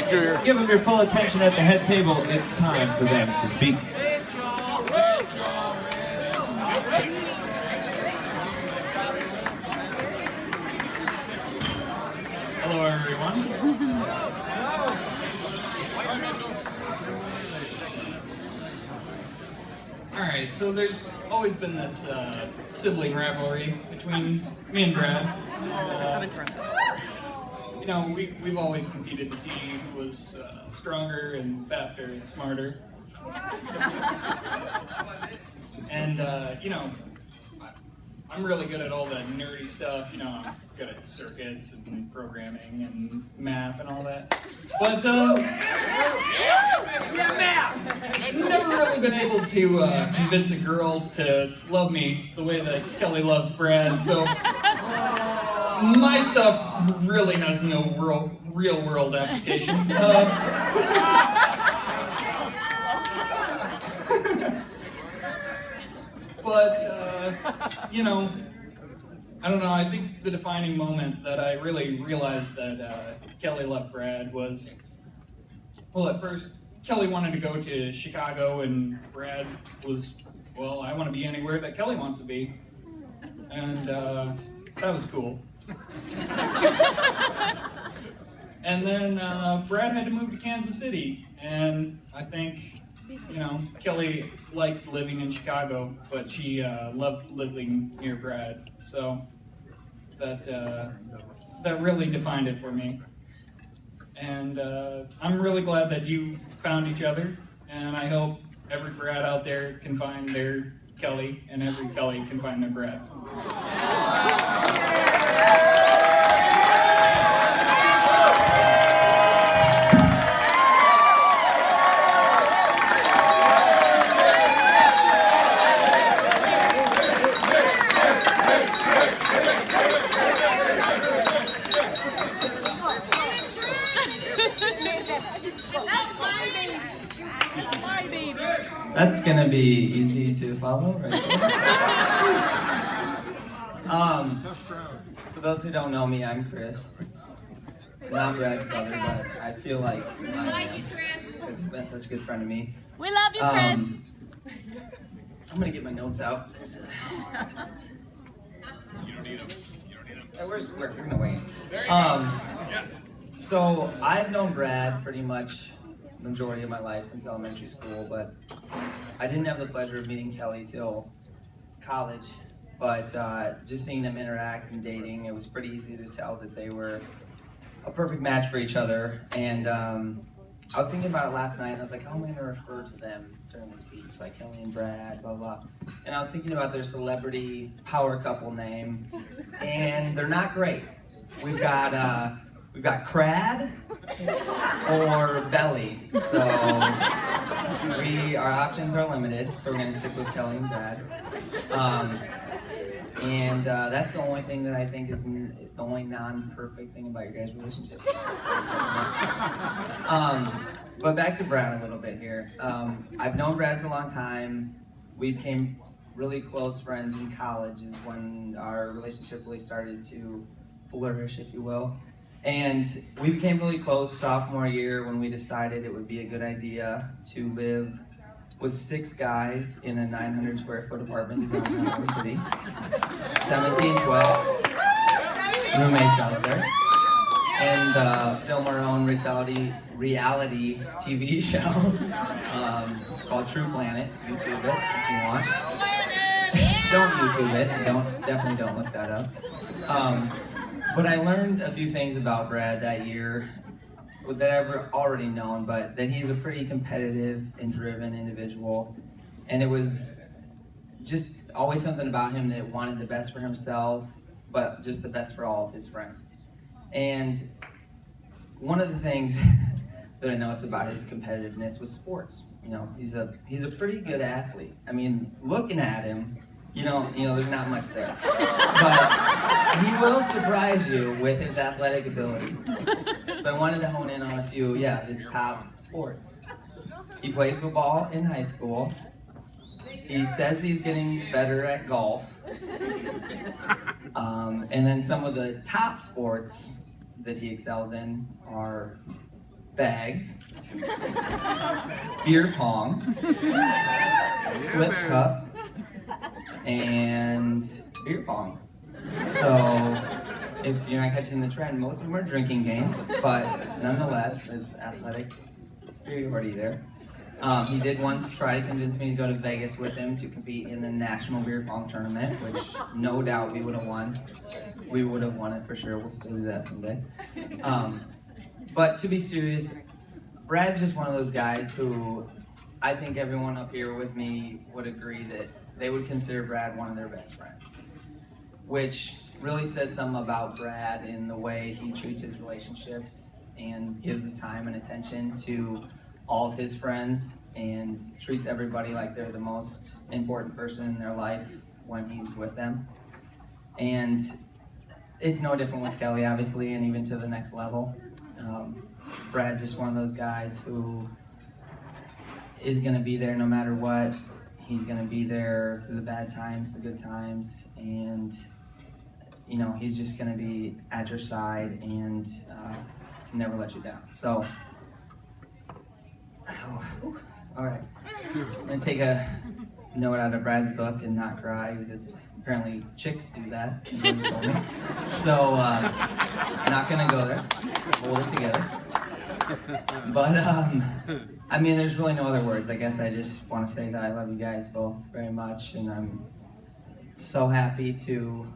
Give them your full attention at the head table. It's time for them to speak. Hello, everyone. All right, so there's always been this sibling rivalry between me and Brad. You know, we've always competed to see who was stronger and faster and smarter. And, you know, I'm really good at all the nerdy stuff. You know, I'm good at circuits and programming and math and all that. But, I've never really been able to convince a girl to love me the way that Kelly loves Brad, so my stuff really has no real world application. You know, I don't know, I think the defining moment that I really realized that Kelly loved Brad was, well, at first, Kelly wanted to go to Chicago, and Brad was, well, I want to be anywhere that Kelly wants to be. And that was cool. And then Brad had to move to Kansas City, and I think, you know, Kelly liked living in Chicago, but she loved living near Brad. So that really defined it for me. And I'm really glad that you found each other, and I hope every Brad out there can find their Kelly, and every Kelly can find their Brad. That's gonna be easy to follow, right there. For those who don't know me, I'm Chris. Not Brad's brother, but I feel like I am. Because he's been such a good friend to me. We love you, Chris. I'm gonna get my notes out. You don't need them. You don't need them. Yeah, we're gonna wait. So I've known Brad pretty much the majority of my life since elementary school, but I didn't have the pleasure of meeting Kelly till college. But just seeing them interact and dating, it was pretty easy to tell that they were a perfect match for each other. And I was thinking about it last night, and I was like, how am I going to refer to them during the speech? Like Kelly and Brad, blah, blah. And I was thinking about their celebrity power couple name, and they're not great. We've got Crad or Belly. So our options are limited, so we're going to stick with Kelly and Brad. And that's the only thing that I think is the only non-perfect thing about your guys' relationship. But back to Brad a little bit here. I've known Brad for a long time. We became really close friends in college is when our relationship really started to flourish, if you will. And we became really close sophomore year when we decided it would be a good idea to live with 6 guys in a 900 square foot apartment in downtown City. 17-12 roommates out there. And film our own reality TV show called True Planet. YouTube it if you want. Don't YouTube it. Definitely don't look that up. But I learned a few things about Brad that year that I've already known, but that he's a pretty competitive and driven individual. And it was just always something about him that wanted the best for himself, but just the best for all of his friends. And one of the things that I noticed about his competitiveness was sports. You know, he's a pretty good athlete. I mean, looking at him, you know, there's not much there. But he will surprise you with his athletic ability. So I wanted to hone in on a few, his top sports. He played football in high school. He says he's getting better at golf. And then some of the top sports that he excels in are bags, beer pong, flip cup, and beer pong. So, if you're not catching the trend, most of them are drinking games, but nonetheless, there's athletic superiority there. He did once try to convince me to go to Vegas with him to compete in the National Beer Pong Tournament, which no doubt we would have won. We would have won it for sure. We'll still do that someday. But to be serious, Brad's just one of those guys who I think everyone up here with me would agree that they would consider Brad one of their best friends, which really says something about Brad in the way he treats his relationships and gives his time and attention to all of his friends and treats everybody like they're the most important person in their life when he's with them. And it's no different with Kelly, obviously, and even to the next level. Brad's just one of those guys who is going to be there no matter what. He's going to be there through the bad times, the good times, and you know, he's just going to be at your side and never let you down. So, all right. I'm going to take a note out of Brad's book and not cry, because apparently chicks do that, is what he told me. So, not going to go there. Hold it together. But, I mean, there's really no other words. I guess I just want to say that I love you guys both very much, and I'm so happy to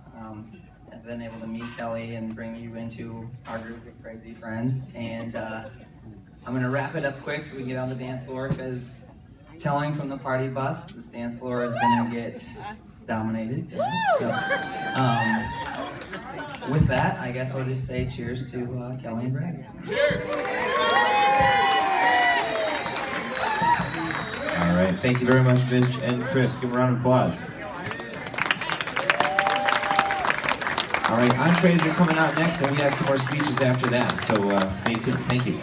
have been able to meet Kelly and bring you into our group of crazy friends. And I'm going to wrap it up quick so we can get on the dance floor, because telling from the party bus, this dance floor is going to get dominated tonight. So, with that, I guess I'll just say cheers to Kelly and Brad. Cheers! All right, thank you very much, Mitch and Chris. Give them a round of applause. All right, entrees are coming out next, and we have some more speeches after that, so stay tuned. Thank you.